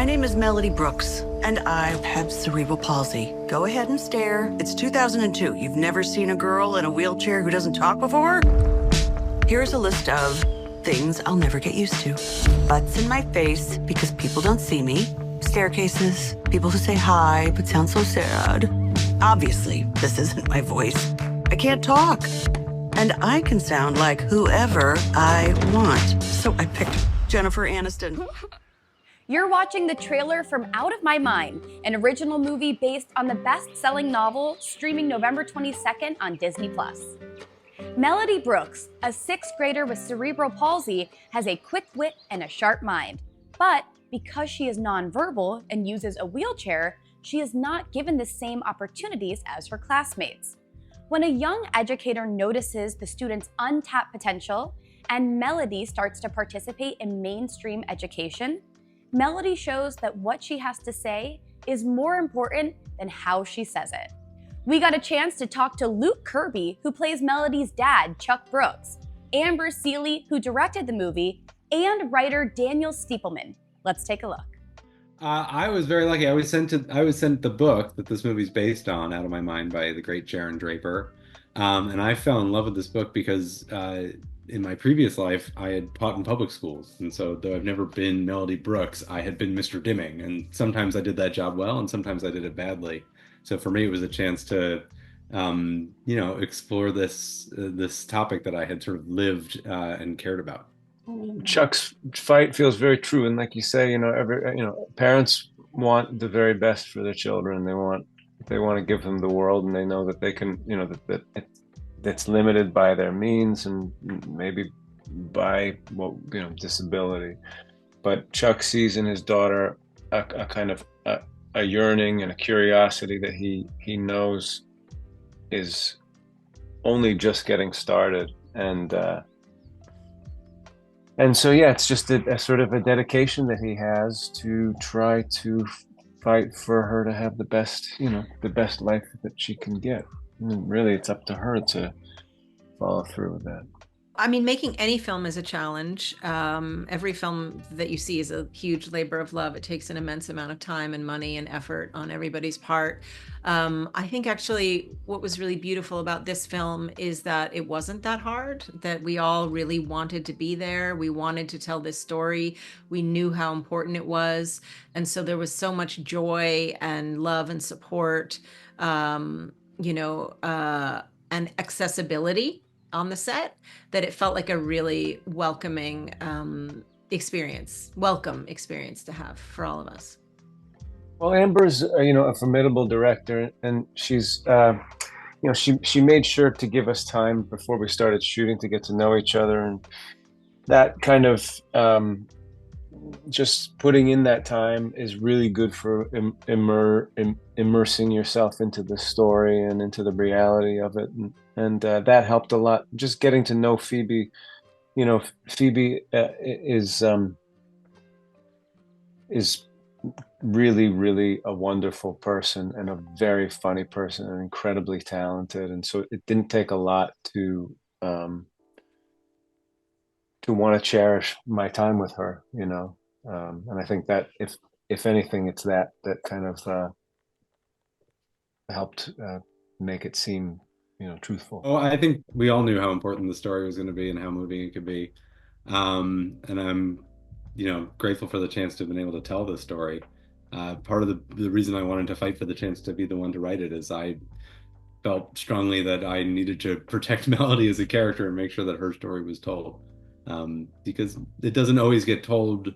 My name is Melody Brooks, and I have cerebral palsy. Go ahead and stare. It's 2002. You've never seen a girl in a wheelchair who doesn't talk before? Here's a list of things I'll never get used to. Butts in my face because people don't see me. Staircases, people who say hi but sound so sad. Obviously, this isn't my voice. I can't talk. And I can sound like whoever I want. So I picked Jennifer Aniston. You're watching the trailer from Out of My Mind, an original movie based on the best-selling novel, streaming November 22nd on Disney+. Melody Brooks, a sixth grader with cerebral palsy, has a quick wit and a sharp mind. But because she is nonverbal and uses a wheelchair, she is not given the same opportunities as her classmates. When a young educator notices the student's untapped potential and Melody starts to participate in mainstream education, Melody shows that what she has to say is more important than how she says it. We got a chance to talk to Luke Kirby, who plays Melody's dad, Chuck Brooks, Amber Sealey, who directed the movie, and writer Daniel Stiepleman. Let's take a look. I was very lucky. I was sent the book that this movie's based on, Out of My Mind, by the great Sharon Draper, and I fell in love with this book because in my previous life I had taught in public schools, and so though I've never been Melody Brooks, I had been Mr. Dimming, and sometimes I did that job well, and sometimes I did it badly. So for me, it was a chance to, explore this topic that I had sort of lived and cared about. Chuck's fight feels very true, and like you say, parents want the very best for their children. They want to give them the world, and they know that they can, that's limited by their means and maybe by disability. But Chuck sees in his daughter a kind of a yearning and a curiosity that he knows is only just getting started, and so, yeah, it's just a sort of a dedication that he has to try to fight for her to have the best life that she can get. I mean, really, it's up to her to follow through with that. I mean, making any film is a challenge. Every film that you see is a huge labor of love. It takes an immense amount of time and money and effort on everybody's part. I think actually what was really beautiful about this film is that it wasn't that hard, that we all really wanted to be there. We wanted to tell this story. We knew how important it was. And so there was so much joy and love and support, and accessibility on the set, that it felt like a really welcoming welcome experience to have for all of us. Well, Amber's a formidable director, and she's she made sure to give us time before we started shooting to get to know each other, and that kind of just putting in that time is really good for immersing yourself into the story and into the reality of it, and that helped a lot. Just getting to know Phoebe, Phoebe is really, really a wonderful person and a very funny person and incredibly talented, and so it didn't take a lot to want to cherish my time with her, and I think that if anything, it's that kind of helped make it seem truthful. Oh, I think we all knew how important the story was going to be and how moving it could be, and I'm grateful for the chance to have been able to tell this story. Part of the reason I wanted to fight for the chance to be the one to write it is I felt strongly that I needed to protect Melody as a character and make sure that her story was told, because it doesn't always get told.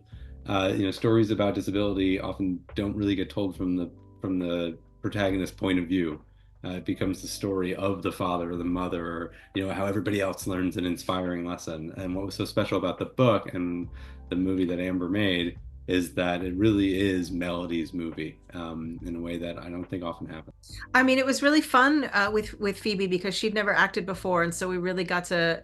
Stories about disability often don't really get told from the protagonist's point of view. It becomes the story of the father or the mother, or how everybody else learns an inspiring lesson. And what was so special about the book and the movie that Amber made is that it really is Melody's movie, in a way that I don't think often happens. I mean, it was really fun with Phoebe because she'd never acted before, and so we really got to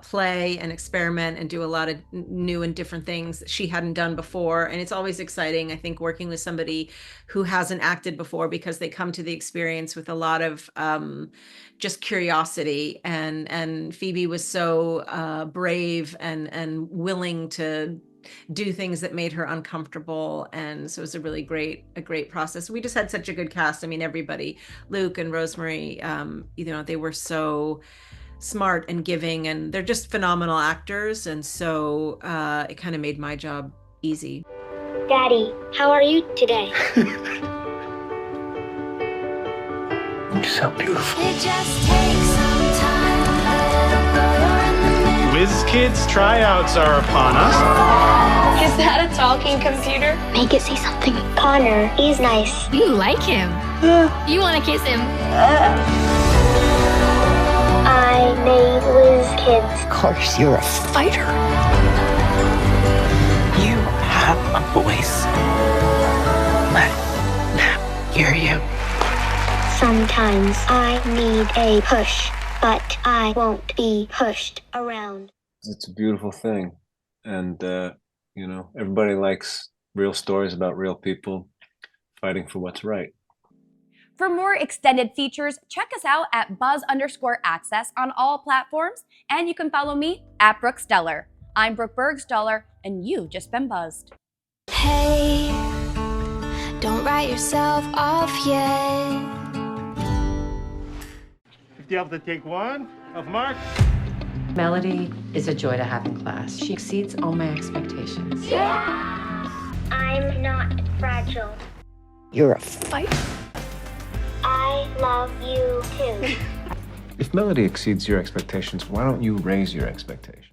play and experiment and do a lot of new and different things that she hadn't done before. And it's always exciting, I think, working with somebody who hasn't acted before, because they come to the experience with a lot of just curiosity, and Phoebe was so brave and willing to do things that made her uncomfortable. And so it was a great process. We just had such a good cast. I mean, everybody, Luke and Rosemary, they were so smart and giving, and they're just phenomenal actors. And so it kind of made my job easy. Daddy, how are you today? You sound beautiful. It just takes some time. Whiz Kids tryouts are upon us. Is that a talking computer? Make it say something. Connor, he's nice. You like him. You want to kiss him. I made Whiz Kids. Of course, you're a fighter. You have a voice. Let them hear you. Sometimes I need a push, but I won't be pushed around. It's a beautiful thing. And, everybody likes real stories about real people fighting for what's right. For more extended features, check us out at buzz_access on all platforms, and you can follow me at Brooke Steller. I'm Brooke Bergstaller, and you've just been buzzed. Hey, don't write yourself off yet. 50 up the take one of Mark. Melody is a joy to have in class. She exceeds all my expectations. I'm not fragile. You're a fighter. I love you too. If Melody exceeds your expectations, why don't you raise your expectations?